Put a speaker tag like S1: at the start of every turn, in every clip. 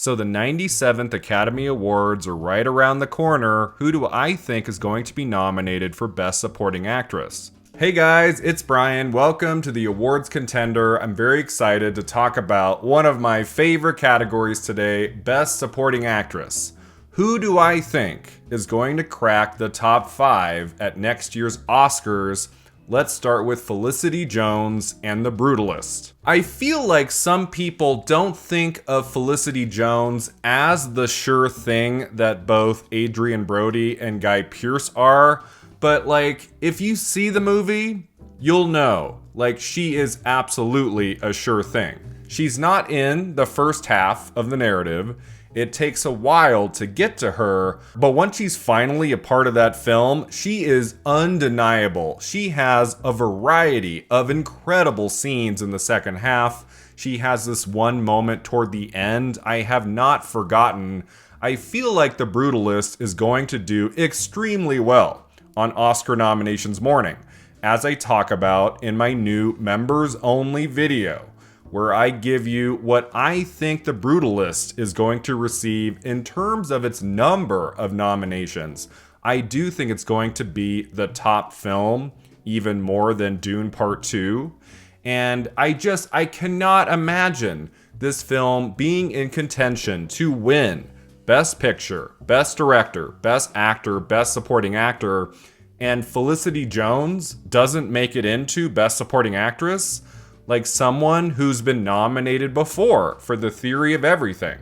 S1: So the 97th Academy Awards are right around the corner. Who do I think is going to be nominated for Best Supporting Actress? Hey guys, it's Brian. Welcome to the Awards Contender. I'm very excited to talk about one of my favorite categories today, Best Supporting Actress. Who do I think is going to crack the top 5 at next year's Oscars? Let's start with Felicity Jones and The Brutalist. I feel like some people don't think of Felicity Jones as the sure thing that both Adrian Brody and Guy Pearce are, but like, if you see the movie, you'll know. Like, she is absolutely a sure thing. She's not in the first half of the narrative. It takes a while to get to her, but once she's finally a part of that film, she is undeniable. She has a variety of incredible scenes in the second half. She has this one moment toward the end I have not forgotten. I feel like The Brutalist is going to do extremely well on Oscar nominations morning, as I talk about in my new members only video, where I give you what I think The Brutalist is going to receive in terms of its number of nominations. I do think it's going to be the top film, even more than Dune Part 2. And I cannot imagine this film being in contention to win Best Picture, Best Director, Best Actor, Best Supporting Actor, and Felicity Jones doesn't make it into Best Supporting Actress. Like someone who's been nominated before for The Theory of Everything.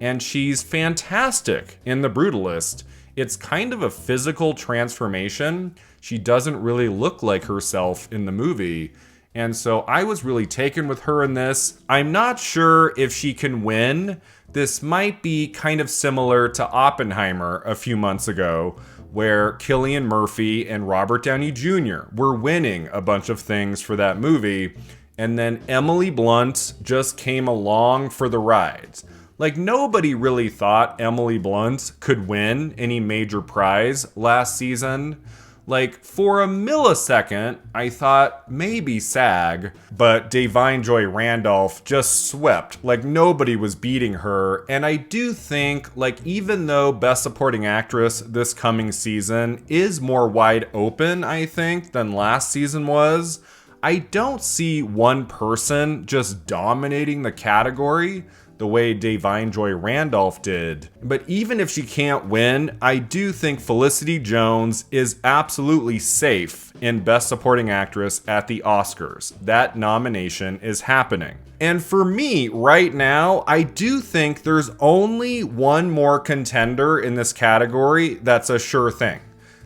S1: And she's fantastic in The Brutalist. It's kind of a physical transformation. She doesn't really look like herself in the movie. And so I was really taken with her in this. I'm not sure if she can win. This might be kind of similar to Oppenheimer a few months ago, where Cillian Murphy and Robert Downey Jr. were winning a bunch of things for that movie. And then Emily Blunt just came along for the ride. Like, nobody really thought Emily Blunt could win any major prize last season. Like, for a millisecond, I thought maybe SAG, but Da'Vine Joy Randolph just swept. Like, nobody was beating her. And I do think, like, even though Best Supporting Actress this coming season is more wide open, I think, than last season was, I don't see one person just dominating the category the way Da'Vine Joy Randolph did. But even if she can't win, I do think Felicity Jones is absolutely safe in Best Supporting Actress at the Oscars. That nomination is happening. And for me, right now, I do think there's only one more contender in this category that's a sure thing.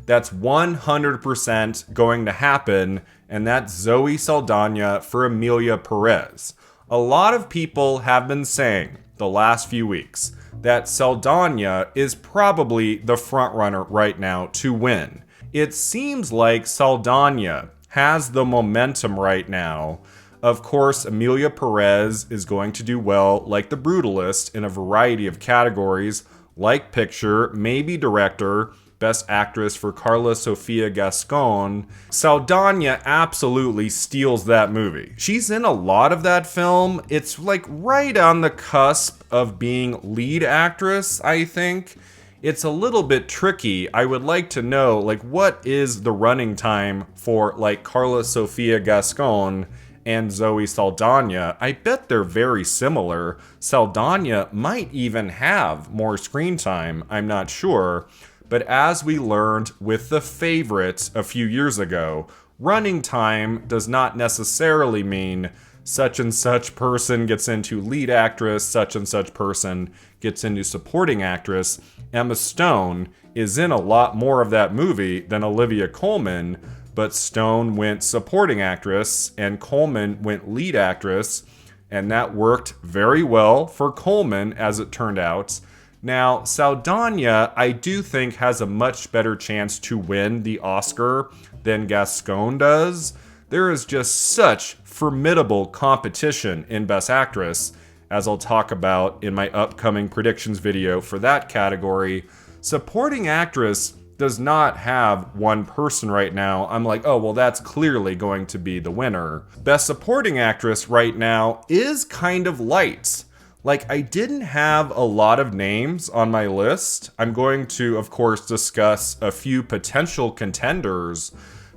S1: That's 100% going to happen, and that's Zoe Saldana for Amelia Perez. A lot of people have been saying the last few weeks that Saldana is probably the frontrunner right now to win. It seems like Saldana has the momentum right now. Of course, Amelia Perez is going to do well, like The Brutalist, in a variety of categories, like picture, maybe director, Best Actress for Carla Sofia Gascon. Saldana absolutely steals that movie. She's in a lot of that film. It's like right on the cusp of being lead actress, I think. It's a little bit tricky. I would like to know, like, what is the running time for, like, Carla Sofia Gascon and Zoe Saldana? I bet they're very similar. Saldana might even have more screen time, I'm not sure. But as we learned with The Favorite a few years ago, running time does not necessarily mean such and such person gets into lead actress, such and such person gets into supporting actress. Emma Stone is in a lot more of that movie than Olivia Colman, but Stone went supporting actress and Colman went lead actress, and that worked very well for Colman, as it turned out. Now, Saldana, I do think, has a much better chance to win the Oscar than Gascon does. There is just such formidable competition in Best Actress, as I'll talk about in my upcoming predictions video for that category. Supporting Actress does not have one person right now. I'm like, oh, well, that's clearly going to be the winner. Best Supporting Actress right now is kind of light. Like, I didn't have a lot of names on my list. I'm going to, of course, discuss a few potential contenders,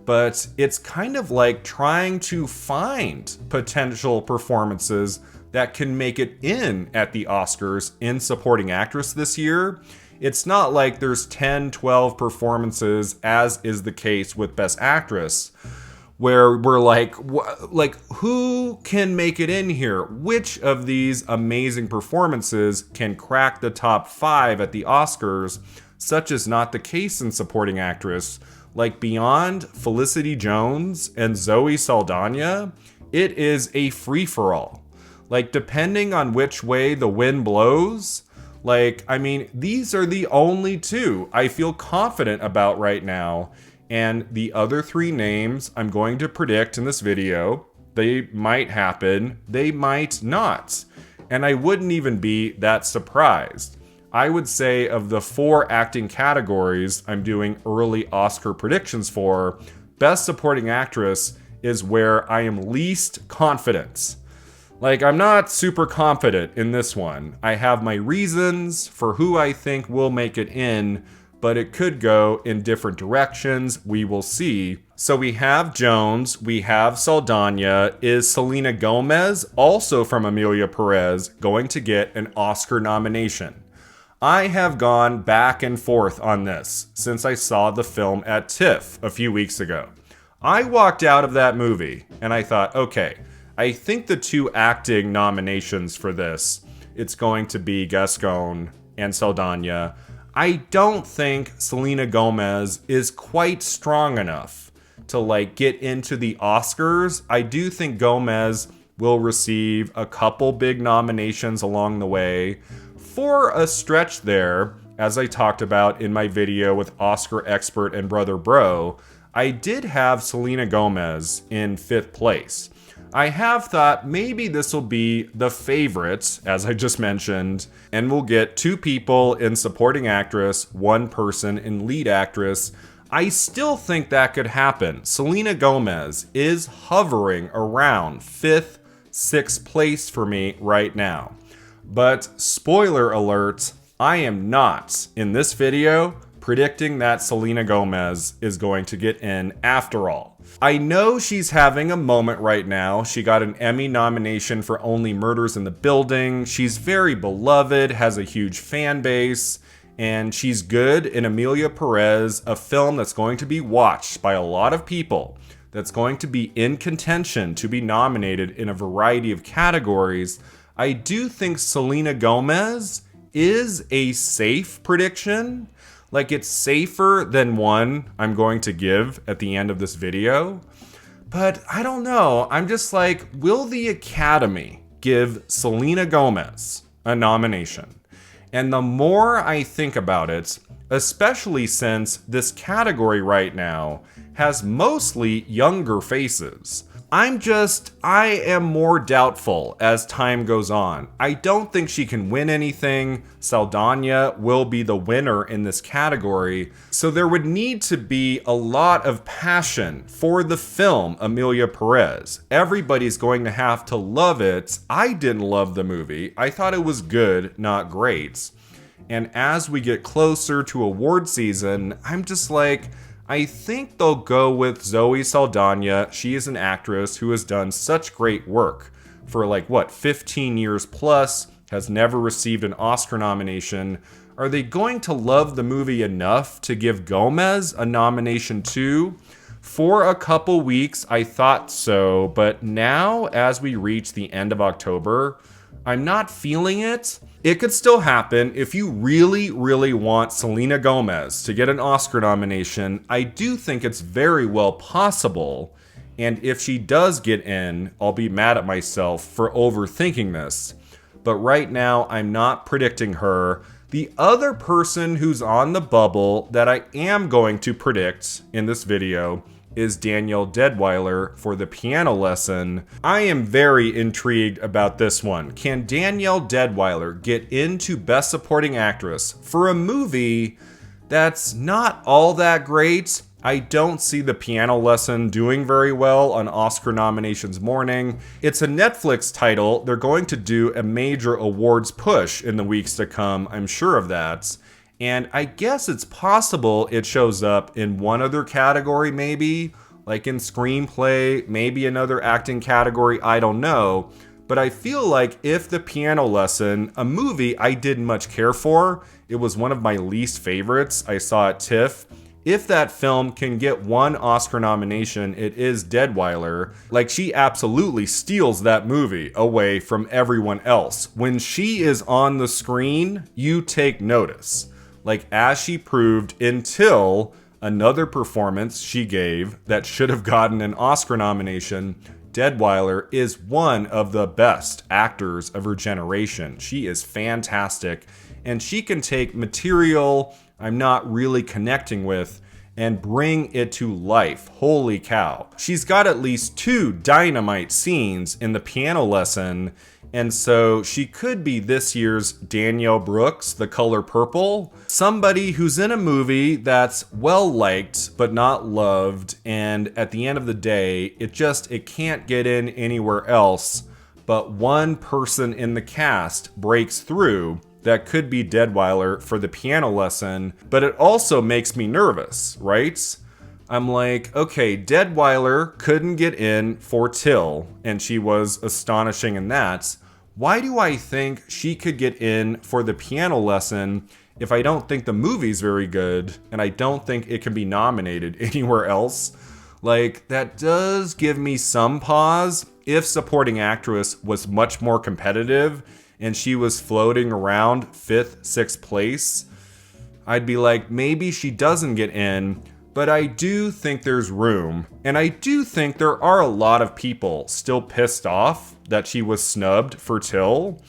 S1: but it's kind of like trying to find potential performances that can make it in at the Oscars in supporting actress this year. It's not like there's 10, 12 performances, as is the case with Best Actress, where we're like who can make it in here? Which of these amazing performances can crack the top 5 at the Oscars? Such is not the case in supporting actress. Like, beyond Felicity Jones and Zoe Saldana, it is a free-for-all. Like, depending on which way the wind blows, like, I mean, these are the only two I feel confident about right now. And the other 3 names I'm going to predict in this video, they might happen, they might not. And I wouldn't even be that surprised. I would say of the 4 acting categories I'm doing early Oscar predictions for, Best Supporting Actress is where I am least confident. Like, I'm not super confident in this one. I have my reasons for who I think will make it in, but it could go in different directions. We will see. So we have Jones, we have Saldana. Is Selena Gomez, also from Amelia Perez, going to get an Oscar nomination? I have gone back and forth on this since I saw the film at TIFF a few weeks ago. I walked out of that movie and I thought, okay, I think the 2 acting nominations for this, it's going to be Gascon and Saldana. I don't think Selena Gomez is quite strong enough to like get into the Oscars. I do think Gomez will receive a couple big nominations along the way. For a stretch there, as I talked about in my video with Oscar expert and brother bro, I did have Selena Gomez in 5th place. I have thought maybe this will be the favorite, as I just mentioned, and we'll get 2 people in supporting actress, 1 person in lead actress. I still think that could happen. Selena Gomez is hovering around 5th, 6th place for me right now. But spoiler alert, I am not, in this video, predicting that Selena Gomez is going to get in after all. I know she's having a moment right now. She got an Emmy nomination for Only Murders in the Building. She's very beloved, has a huge fan base, and she's good in Amelia Perez, a film that's going to be watched by a lot of people, that's going to be in contention to be nominated in a variety of categories. I do think Selena Gomez is a safe prediction. Like, it's safer than one I'm going to give at the end of this video. But I don't know. I'm just like, will the Academy give Selena Gomez a nomination? And the more I think about it, especially since this category right now has mostly younger faces, I am more doubtful as time goes on. I don't think she can win anything. Saldana will be the winner in this category. So there would need to be a lot of passion for the film Amelia Perez. Everybody's going to have to love it. I didn't love the movie. I thought it was good, not great. And as we get closer to award season, I'm just like, I think they'll go with Zoe Saldana. She is an actress who has done such great work for 15 years plus, has never received an Oscar nomination. Are they going to love the movie enough to give Gomez a nomination too? For a couple weeks, I thought so, but now as we reach the end of October, I'm not feeling it. It could still happen. If you really, really want Selena Gomez to get an Oscar nomination, I do think it's very well possible. And if she does get in, I'll be mad at myself for overthinking this. But right now, I'm not predicting her. The other person who's on the bubble that I am going to predict in this video is Danielle Deadwyler for The Piano Lesson. I am very intrigued about this one. Can Danielle Deadwyler get into Best Supporting Actress for a movie that's not all that great? I don't see The Piano Lesson doing very well on Oscar nominations morning. It's a Netflix title. They're going to do a major awards push in the weeks to come, I'm sure of that. And I guess it's possible it shows up in one other category maybe, like in screenplay, maybe another acting category, I don't know. But I feel like if The Piano Lesson, a movie I didn't much care for, it was one of my least favorites, I saw at TIFF, if that film can get one Oscar nomination, it is Deadweiler. Like, she absolutely steals that movie away from everyone else. When she is on the screen, you take notice. Like, as she proved until another performance she gave that should have gotten an Oscar nomination, Deadweiler is one of the best actors of her generation. She is fantastic, and she can take material I'm not really connecting with and bring it to life. Holy cow. She's got at least 2 dynamite scenes in The Piano Lesson, and so she could be this year's Danielle Brooks, The Color Purple. Somebody who's in a movie that's well-liked but not loved, and at the end of the day, it can't get in anywhere else, but one person in the cast breaks through. That could be Deadweiler for The Piano Lesson, but it also makes me nervous, right? I'm like, okay, Deadweiler couldn't get in for Till, and she was astonishing in that. Why do I think she could get in for The Piano Lesson if I don't think the movie's very good, and I don't think it can be nominated anywhere else? Like, that does give me some pause. If supporting actress was much more competitive, and she was floating around 5th, 6th place, I'd be like, maybe she doesn't get in, but I do think there's room. And I do think there are a lot of people still pissed off that she was snubbed for Till.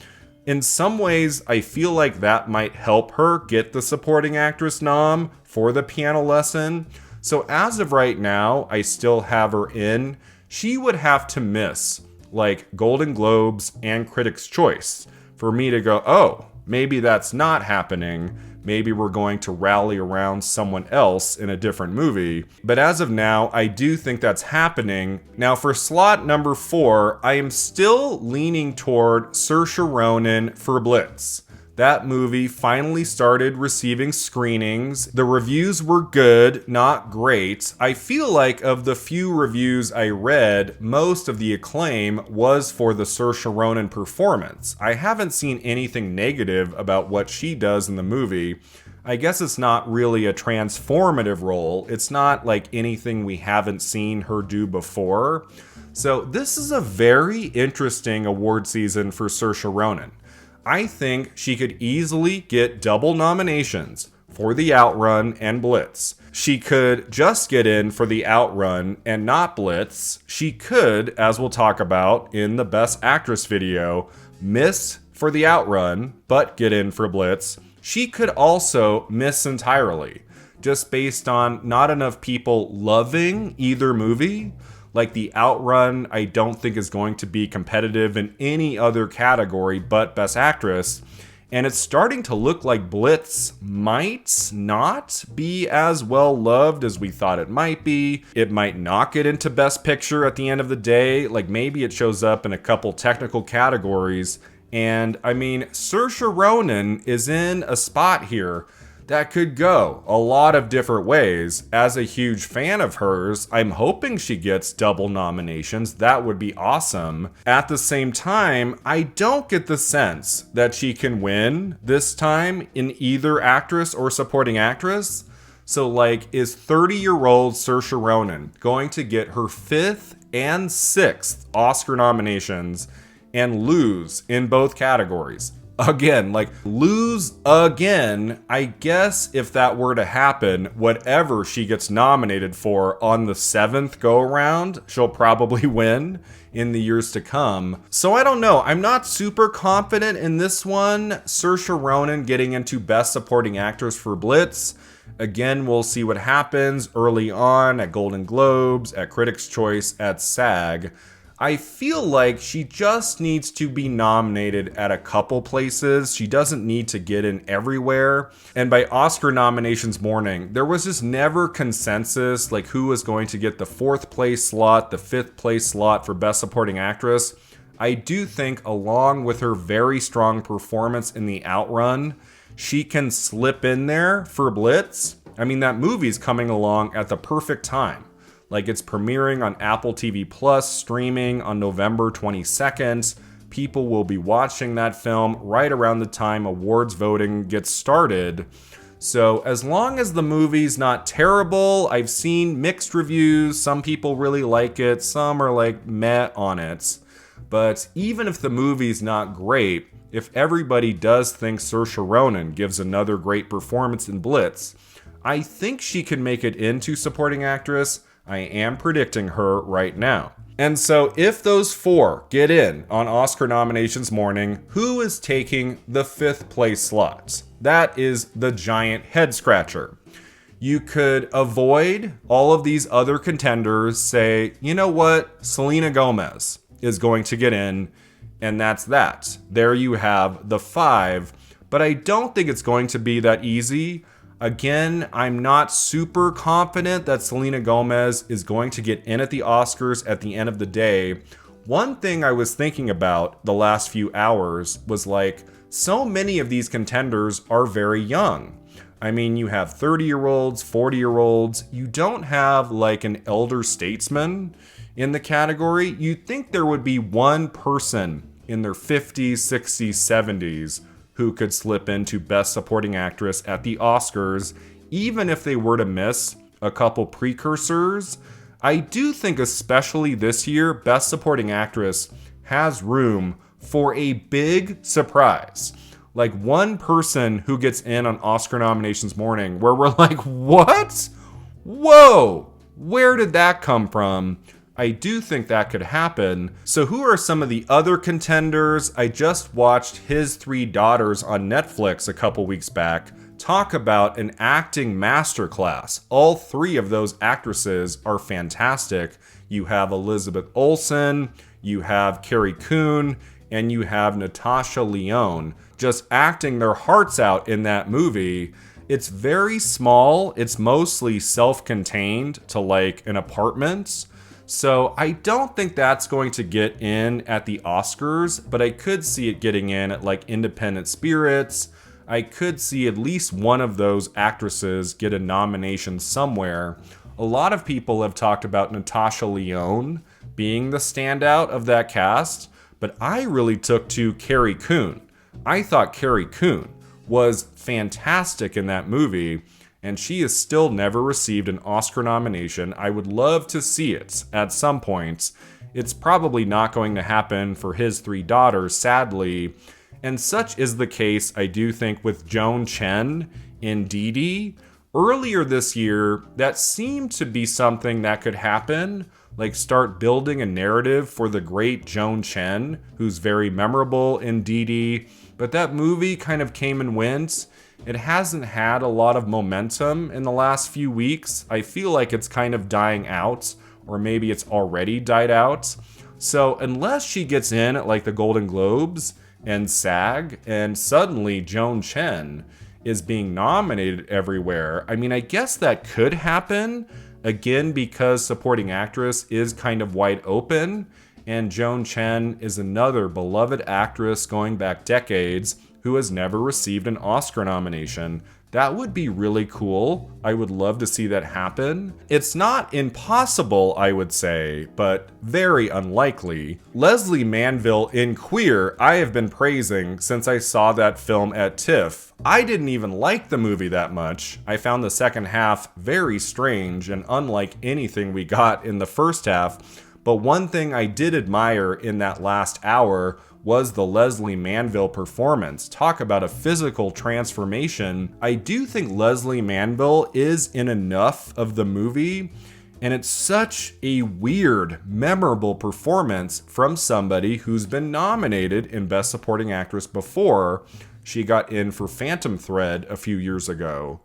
S1: In some ways, I feel like that might help her get the supporting actress nom for The Piano Lesson. So as of right now, I still have her in. She would have to miss like Golden Globes and Critics' Choice for me to go, oh, maybe that's not happening. Maybe we're going to rally around someone else in a different movie. But as of now, I do think that's happening. Now for slot number 4, I am still leaning toward Saoirse Ronan for Blitz. That movie finally started receiving screenings. The reviews were good, not great. I feel like of the few reviews I read, most of the acclaim was for the Saoirse Ronan performance. I haven't seen anything negative about what she does in the movie. I guess it's not really a transformative role. It's not like anything we haven't seen her do before. So this is a very interesting award season for Saoirse Ronan. I think she could easily get double nominations for The Outrun and Blitz. She could just get in for The Outrun and not Blitz. She could, as we'll talk about in the Best Actress video, miss for The Outrun, but get in for Blitz. She could also miss entirely, just based on not enough people loving either movie. Like The Outrun, I don't think is going to be competitive in any other category but Best Actress. And it's starting to look like Blitz might not be as well loved as we thought it might be. It might not get into Best Picture at the end of the day. Like maybe it shows up in a couple technical categories. And I mean, Saoirse Ronan is in a spot here that could go a lot of different ways. As a huge fan of hers, I'm hoping she gets double nominations. That would be awesome. At the same time, I don't get the sense that she can win this time in either actress or supporting actress. So like, is 30-year-old Saoirse Ronan going to get her 5th and 6th Oscar nominations and lose in both categories? Again, like lose again. I guess if that were to happen, whatever she gets nominated for on the 7th go around, she'll probably win in the years to come. So I don't know. I'm not super confident in this one. Saoirse Ronan getting into Best Supporting Actress for Blitz. Again, we'll see what happens early on at Golden Globes, at Critics' Choice, at SAG. I feel like she just needs to be nominated at a couple places. She doesn't need to get in everywhere. And by Oscar nominations morning, there was just never consensus like who was going to get the 4th place slot, the 5th place slot for Best Supporting Actress. I do think along with her very strong performance in The Outrun, she can slip in there for Blitz. I mean, that movie's coming along at the perfect time. Like, it's premiering on Apple TV Plus, streaming on November 22nd. People will be watching that film right around the time awards voting gets started. So as long as the movie's not terrible, I've seen mixed reviews. Some people really like it. Some are like meh on it. But even if the movie's not great, if everybody does think Saoirse Ronan gives another great performance in Blitz, I think she can make it into supporting actress. I am predicting her right now. And so if those 4 get in on Oscar nominations morning, who is taking the 5th place slot? That is the giant head scratcher. You could avoid all of these other contenders, say, you know what, Selena Gomez is going to get in, and that's that. There you have the 5, but I don't think it's going to be that easy. Again, I'm not super confident that Selena Gomez is going to get in at the Oscars at the end of the day. One thing I was thinking about the last few hours was like, so many of these contenders are very young. I mean, you have 30-year-olds, 40-year-olds. You don't have like an elder statesman in the category. You'd think there would be one person in their 50s, 60s, 70s who could slip into Best Supporting Actress at the Oscars, even if they were to miss a couple precursors. I do think, especially this year, Best Supporting Actress has room for a big surprise. Like one person who gets in on Oscar nominations morning where we're like, what? Whoa, where did that come from? I do think that could happen. So who are some of the other contenders? I just watched His Three Daughters on Netflix a couple weeks back talk about an acting masterclass. All 3 of those actresses are fantastic. You have Elizabeth Olsen, you have Carrie Coon, and you have Natasha Lyonne just acting their hearts out in that movie. It's very small. It's mostly self-contained to like an apartment. So I don't think that's going to get in at the Oscars, but I could see it getting in at like Independent Spirits. I could see at least one of those actresses get a nomination somewhere. A lot of people have talked about Natasha Lyonne being the standout of that cast, but I really took to Carrie Coon. I thought Carrie Coon was fantastic in that movie, and she has still never received an Oscar nomination. I would love to see it at some point. It's probably not going to happen for His Three Daughters, sadly. And such is the case, I do think, with Joan Chen in Dee Dee. Earlier this year, that seemed to be something that could happen, like start building a narrative for the great Joan Chen, who's very memorable in Dee Dee. But that movie kind of came and went. It hasn't had a lot of momentum in the last few weeks. I feel like it's kind of dying out, or maybe it's already died out. So unless she gets in at like the Golden Globes and SAG, and suddenly Joan Chen is being nominated everywhere, I mean, I guess that could happen, again, because supporting actress is kind of wide open, and Joan Chen is another beloved actress going back decades who has never received an Oscar nomination. That would be really cool. I would love to see that happen. It's not impossible, I would say, but very unlikely. Leslie Manville in Queer, I have been praising since I saw that film at TIFF. I didn't even like the movie that much. I found the second half very strange and unlike anything we got in the first half. But one thing I did admire in that last hour was the Leslie Manville performance. Talk about a physical transformation. I do think Leslie Manville is in enough of the movie, and it's such a weird, memorable performance from somebody who's been nominated in Best Supporting Actress before. She got in for Phantom Thread a few years ago.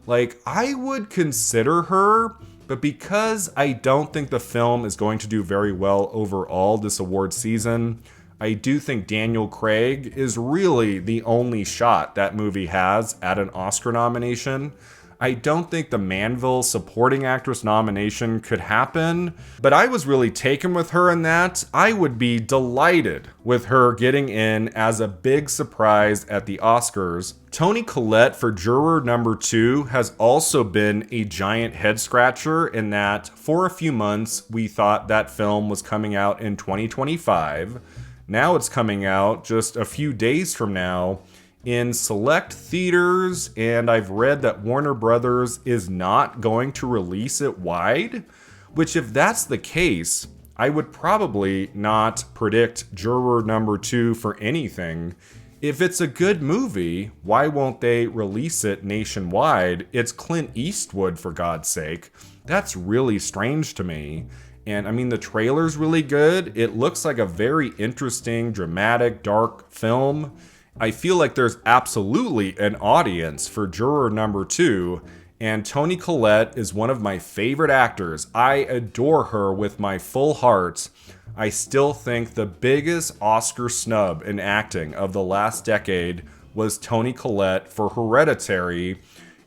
S1: Like, I would consider her But because I don't think the film is going to do very well overall this award season, I do think Daniel Craig is really the only shot that movie has at an Oscar nomination. I don't think the Manville Supporting Actress nomination could happen, but I was really taken with her in that. I would be delighted with her getting in as a big surprise at the Oscars. Toni Collette for juror number 2 has also been a giant head scratcher in that for a few months we thought that film was coming out in 2025. Now it's coming out just a few days from now in select theaters, and I've read that Warner Brothers is not going to release it wide, which if that's the case, I would probably not predict juror number 2 for anything. If it's a good movie, why won't they release it nationwide? It's Clint Eastwood, for God's sake. That's really strange to me. And I mean, the trailer's really good. It looks like a very interesting, dramatic, dark film. I feel like there's absolutely an audience for juror number 2, and Toni Collette is one of my favorite actors. I adore her with my full heart. I still think the biggest Oscar snub in acting of the last decade was Toni Collette for Hereditary,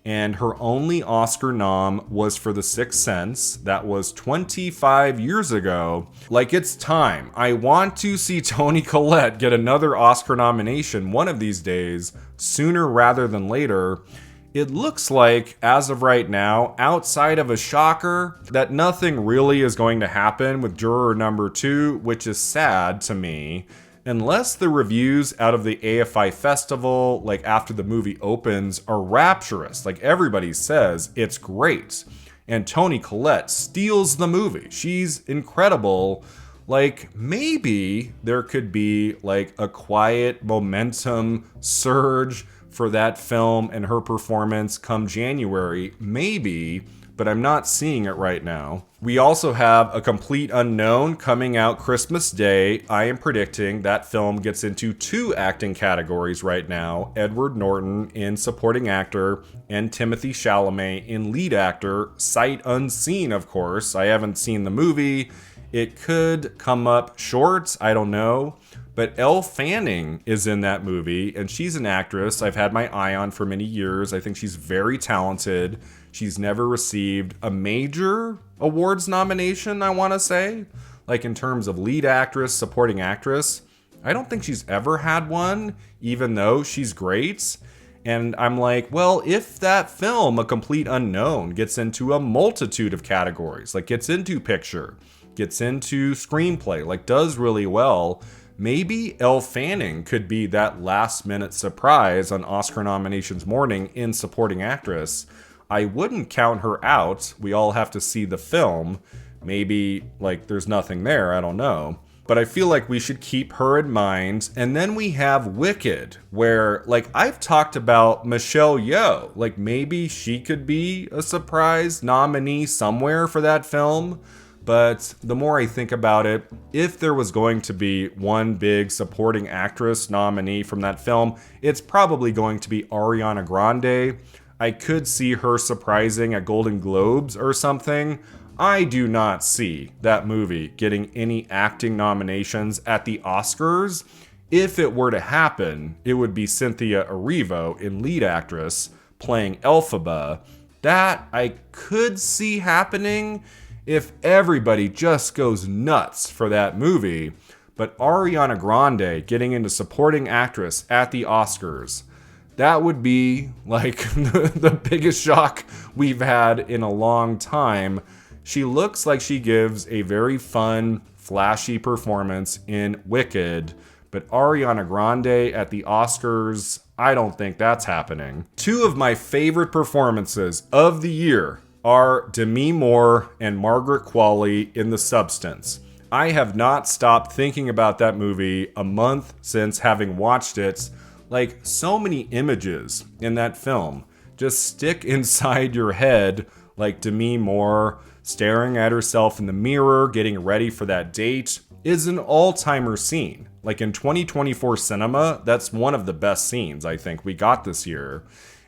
S1: and her only Oscar nom was for The Sixth Sense. That was 25 years ago. Like, it's time. I want to see Toni Collette get another Oscar nomination one of these days, sooner rather than later. It looks like, as of right now, outside of a shocker, that nothing really is going to happen with juror number 2, which is sad to me. Unless the reviews out of the AFI festival, like after the movie opens, are rapturous. Like everybody says, it's great. And Toni Collette steals the movie. She's incredible. Like, maybe there could be like a quiet momentum surge for that film and her performance come January. Maybe, but I'm not seeing it right now. We also have A Complete Unknown coming out Christmas Day. I am predicting that film gets into 2 acting categories right now. Edward Norton in supporting actor and Timothée Chalamet in lead actor. Sight unseen, of course. I haven't seen the movie. It could come up short, I don't know. But Elle Fanning is in that movie, and she's an actress I've had my eye on for many years. I think she's very talented. She's never received a major awards nomination, I want to say. Like in terms of lead actress, supporting actress. I don't think she's ever had one, even though she's great. And I'm like, well, if that film, A Complete Unknown, gets into a multitude of categories, like gets into picture, gets into screenplay, like does really well, maybe Elle Fanning could be that last-minute surprise on Oscar nominations morning in supporting actress. I wouldn't count her out. We all have to see the film. Maybe, like, there's nothing there. I don't know. But I feel like we should keep her in mind. And then we have Wicked, where, like, I've talked about Michelle Yeoh. Like, maybe she could be a surprise nominee somewhere for that film. But the more I think about it, if there was going to be one big supporting actress nominee from that film, it's probably going to be Ariana Grande. I could see her surprising at Golden Globes or something. I do not see that movie getting any acting nominations at the Oscars. If it were to happen, it would be Cynthia Erivo in lead actress playing Elphaba. That I could see happening if everybody just goes nuts for that movie. But Ariana Grande getting into supporting actress at the Oscars, that would be like the biggest shock we've had in a long time. She looks like she gives a very fun, flashy performance in Wicked, but Ariana Grande at the Oscars, I don't think that's happening. 2 of my favorite performances of the year are Demi Moore and Margaret Qualley in The Substance. I have not stopped thinking about that movie a month since having watched it. Like, so many images in that film just stick inside your head, like Demi Moore staring at herself in the mirror, getting ready for that date, is an all-timer scene. Like in 2024 cinema, that's one of the best scenes I think we got this year.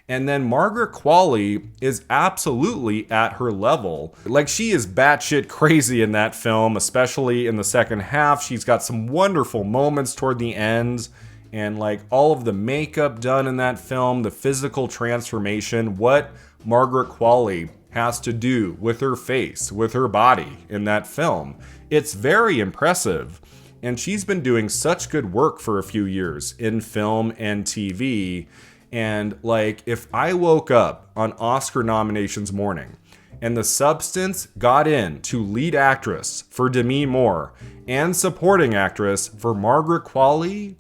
S1: And then Margaret Qualley is absolutely at her level. Like, she is batshit crazy in that film, especially in the second half. She's got some wonderful moments toward the end. And like all of the makeup done in that film, the physical transformation, what Margaret Qualley has to do with her face, with her body in that film. It's very impressive. And she's been doing such good work for a few years in film and TV. And like, if I woke up on Oscar nominations morning and The Substance got in to lead actress for Demi Moore and supporting actress for Margaret Qualley,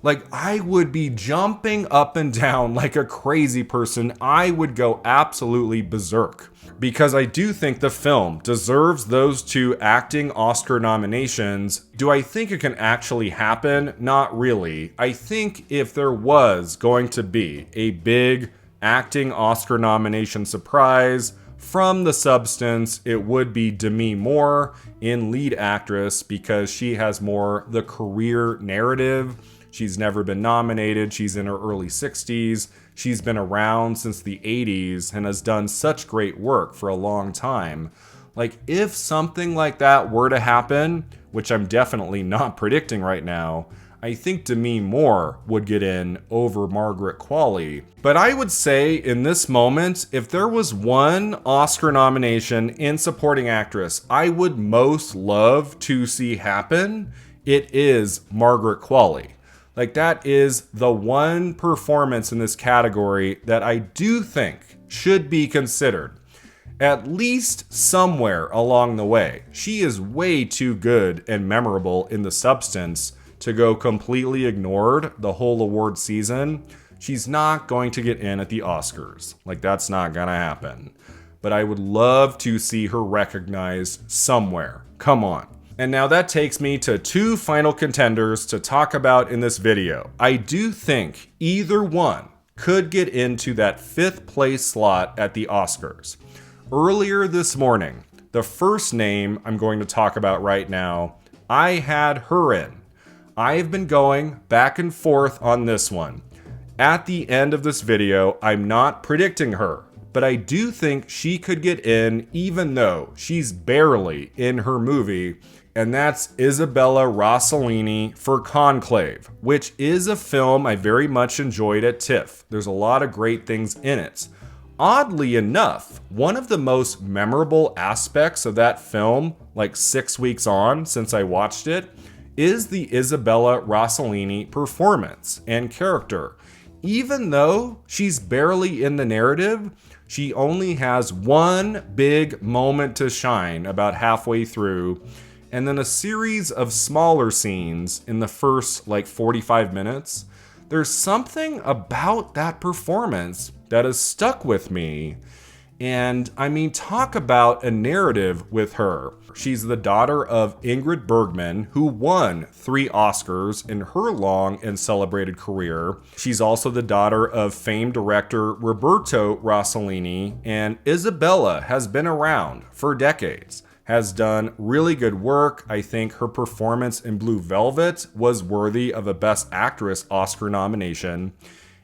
S1: like, I would be jumping up and down like a crazy person. I would go absolutely berserk, because I do think the film deserves those two acting Oscar nominations. Do I think it can actually happen? Not really. I think if there was going to be a big acting Oscar nomination surprise from The Substance, it would be Demi Moore in lead actress, because she has more the career narrative. She's never been nominated. She's in her early 60s. She's been around since the 80s and has done such great work for a long time. Like, if something like that were to happen, which I'm definitely not predicting right now, I think Demi Moore would get in over Margaret Qualley. But I would say in this moment, if there was one Oscar nomination in supporting actress I would most love to see happen, it is Margaret Qualley. Like, that is the one performance in this category that I do think should be considered, at least somewhere along the way. She is way too good and memorable in The Substance to go completely ignored the whole award season. She's not going to get in at the Oscars. Like, that's not gonna happen. But I would love to see her recognized somewhere. Come on. And now that takes me to two final contenders to talk about in this video. I do think either one could get into that 5th place slot at the Oscars. Earlier this morning, the first name I'm going to talk about right now, I had her in. I have been going back and forth on this one. At the end of this video, I'm not predicting her, but I do think she could get in even though she's barely in her movie. And that's Isabella Rossellini for Conclave, which is a film I very much enjoyed at TIFF. There's a lot of great things in it. Oddly enough, one of the most memorable aspects of that film, like 6 weeks on since I watched it, is the Isabella Rossellini performance and character. Even though she's barely in the narrative, she only has one big moment to shine about halfway through, and then a series of smaller scenes in the first like 45 minutes. There's something about that performance that has stuck with me. And I mean, talk about a narrative with her. She's the daughter of Ingrid Bergman, who won 3 Oscars in her long and celebrated career. She's also the daughter of famed director Roberto Rossellini, and Isabella has been around for decades, has done really good work. I think her performance in Blue Velvet was worthy of a Best Actress Oscar nomination.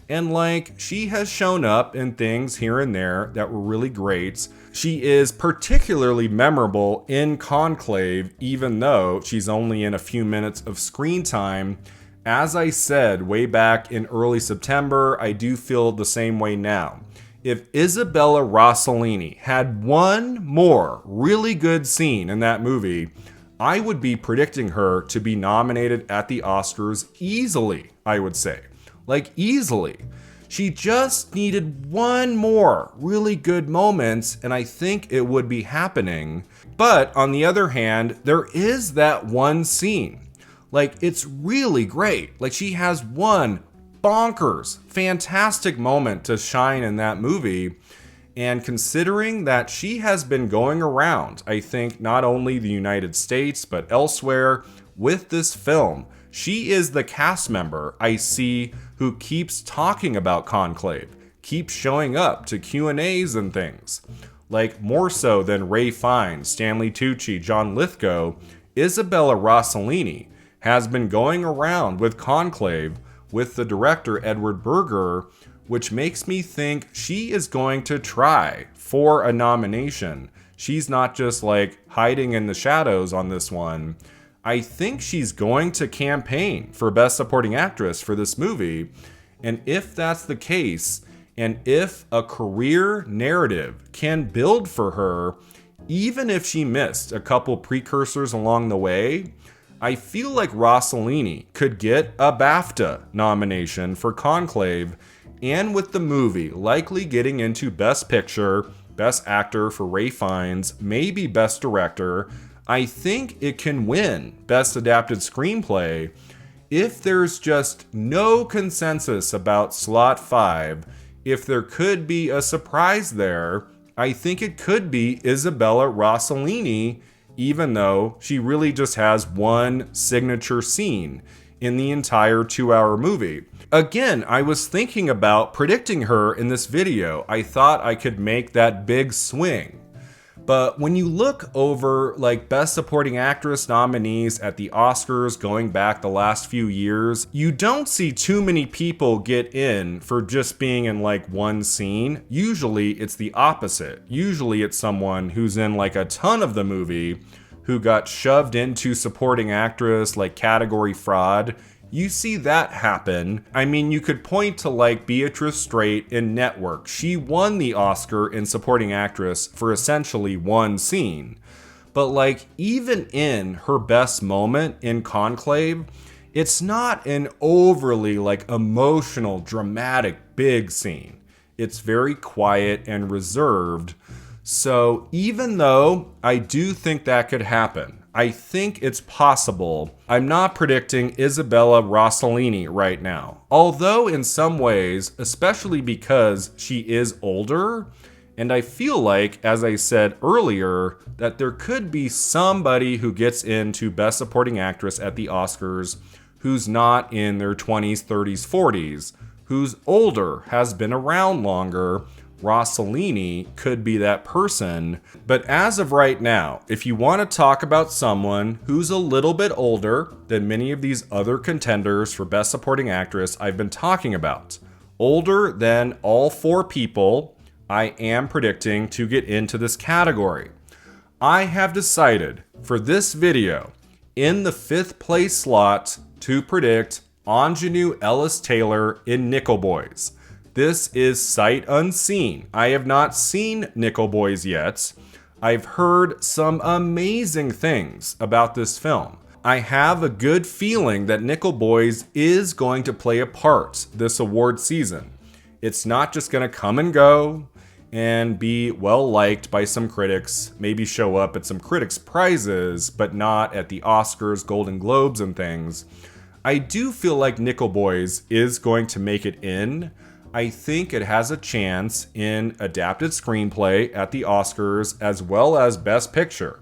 S1: And like, she has shown up in things here and there that were really great. She is particularly memorable in Conclave, even though she's only in a few minutes of screen time. As I said way back in early September, I do feel the same way now. If Isabella Rossellini had one more really good scene in that movie, I would be predicting her to be nominated at the Oscars easily, I would say. Like, easily. She just needed one more really good moment, and I think it would be happening. But on the other hand, there is that one scene. Like, it's really great. Like, she has one bonkers, fantastic moment to shine in that movie. And considering that she has been going around, I think, not only the United States, but elsewhere with this film, she is the cast member I see who keeps talking about Conclave, keeps showing up to Q&As and things. Like, more so than Ray Fiennes, Stanley Tucci, John Lithgow, Isabella Rossellini has been going around with Conclave with the director Edward Berger which makes me think she is going to try for a nomination. She's not just like hiding in the shadows on this one. I think she's going to campaign for Best Supporting Actress for this movie. And if that's the case, and if a career narrative can build for her, even if she missed a couple precursors along the way, I feel like Rossellini could get a BAFTA nomination for Conclave, and with the movie likely getting into Best Picture, Best Actor for Ralph Fiennes, maybe Best Director, I think it can win Best Adapted Screenplay. If there's just no consensus about slot 5, if there could be a surprise there, I think it could be Isabella Rossellini, even though she really just has one signature scene in the entire 2-hour movie. Again, I was thinking about predicting her in this video. I thought I could make that big swing. But when you look over like Best Supporting Actress nominees at the Oscars going back the last few years, you don't see too many people get in for just being in like one scene. Usually it's the opposite. Usually it's someone who's in like a ton of the movie who got shoved into supporting actress like category fraud. You see that happen. I mean, you could point to like Beatrice Straight in Network. She won the Oscar in supporting actress for essentially one scene. But like even in her best moment in Conclave, it's not an overly like emotional, dramatic, big scene. It's very quiet and reserved. So even though I do think that could happen, I think it's possible. I'm not predicting Isabella Rossellini right now. Although in some ways, especially because she is older, and I feel like, as I said earlier, that there could be somebody who gets into Best Supporting Actress at the Oscars who's not in their 20s, 30s, 40s, who's older, has been around longer. Rossellini could be that person. But as of right now, if you want to talk about someone who's a little bit older than many of these other contenders for Best Supporting Actress I've been talking about, older than all 4 people I am predicting to get into this category, I have decided for this video in the 5th place slot to predict Ingenue Ellis-Taylor in Nickel Boys. This is sight unseen. I have not seen Nickel Boys yet. I've heard some amazing things about this film. I have a good feeling that Nickel Boys is going to play a part this award season. It's not just going to come and go and be well liked by some critics, maybe show up at some critics' prizes, but not at the Oscars, Golden Globes, and things. I do feel like Nickel Boys is going to make it in. I think it has a chance in adapted screenplay at the Oscars as well as Best Picture.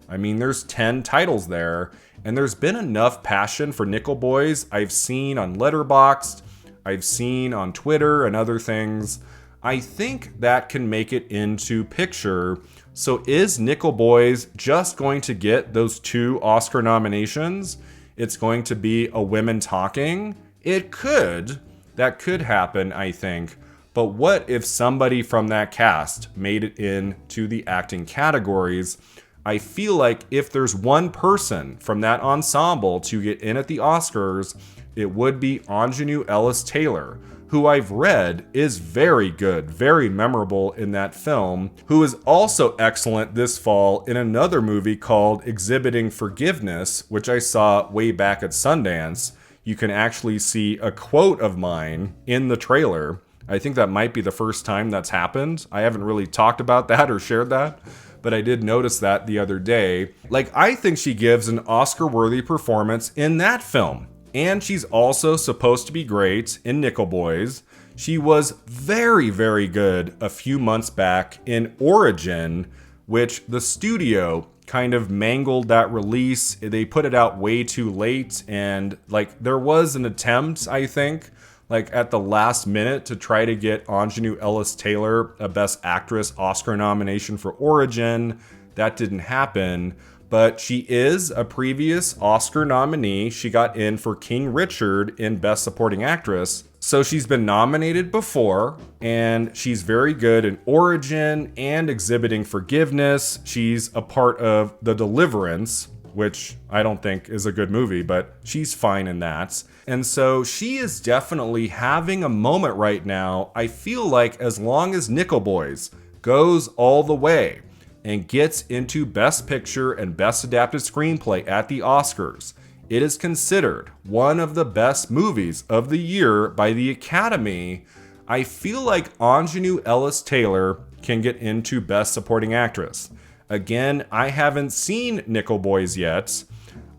S1: I mean, there's 10 titles there, and there's been enough passion for Nickel Boys I've seen on Letterboxd, I've seen on Twitter and other things. I think that can make it into picture. So is Nickel Boys just going to get those 2 Oscar nominations? It's going to be a women talking? It could. That could happen, I think. But what if somebody from that cast made it into the acting categories? I feel like if there's one person from that ensemble to get in at the Oscars, it would be Ingenue Ellis-Taylor, who I've read is very good, very memorable in that film, who is also excellent this fall in another movie called Exhibiting Forgiveness, which I saw way back at Sundance. You can actually see a quote of mine in the trailer. I think that might be the first time that's happened. I haven't really talked about that or shared that, but I did notice that the other day. Like, I think she gives an Oscar-worthy performance in that film. And she's also supposed to be great in Nickel Boys. She was very, very good a few months back in Origin, which the studio kind of mangled that release. They put it out way too late, and like there was an attempt, I think, like at the last minute to try to get Ingenue Ellis-Taylor a Best Actress Oscar nomination for Origin. That didn't happen, but she is a previous Oscar nominee. She got in for King Richard in Best Supporting Actress, So she's been nominated before, and she's very good in Origin and exhibiting forgiveness. She's a part of The Deliverance, which I don't think is a good movie, but she's fine in that. And so she is definitely having a moment right now. I feel like as long as Nickel Boys goes all the way and gets into Best Picture and Best Adapted Screenplay at the Oscars, it is considered one of the best movies of the year by the Academy. I feel like Ingenue Ellis-Taylor can get into Best Supporting Actress. Again, I haven't seen Nickel Boys yet.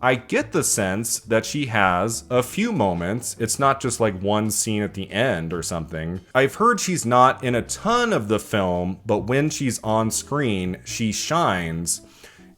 S1: I get the sense that she has a few moments. It's not just like one scene at the end or something. I've heard she's not in a ton of the film, but when she's on screen, she shines.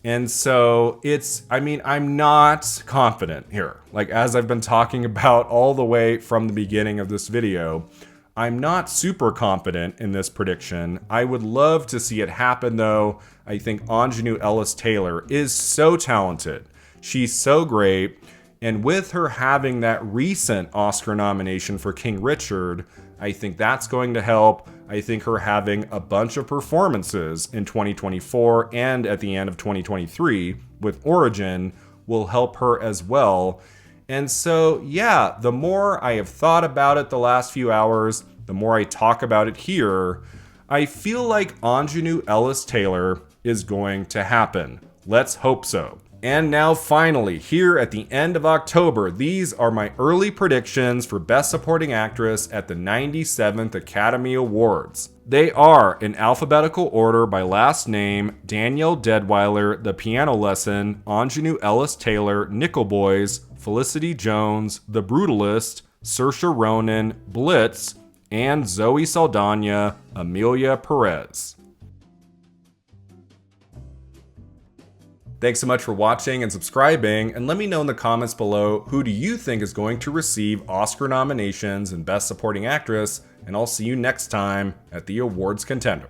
S1: And so I'm not confident here. Like, as I've been talking about all the way from the beginning of this video, I'm not super confident in this prediction. I would love to see it happen though. I think Ingenue Ellis-Taylor is so talented. She's so great. And with her having that recent Oscar nomination for King Richard, I think that's going to help. I think her having a bunch of performances in 2024 and at the end of 2023 with Origin will help her as well. And so, yeah, the more I have thought about it the last few hours, the more I talk about it here, I feel like Ingenue Ellis-Taylor is going to happen. Let's hope so. And now finally, here at the end of October, these are my early predictions for Best Supporting Actress at the 97th Academy Awards. They are in alphabetical order by last name: Danielle Deadwyler, The Piano Lesson, Ingenue Ellis-Taylor, Nickel Boys, Felicity Jones, The Brutalist, Saorise Ronan, Blitz, and Zoe Saldana, Amelia Perez. Thanks so much for watching and subscribing, and let me know in the comments below, who do you think is going to receive Oscar nominations and Best Supporting Actress, and I'll see you next time at the Awards Contender.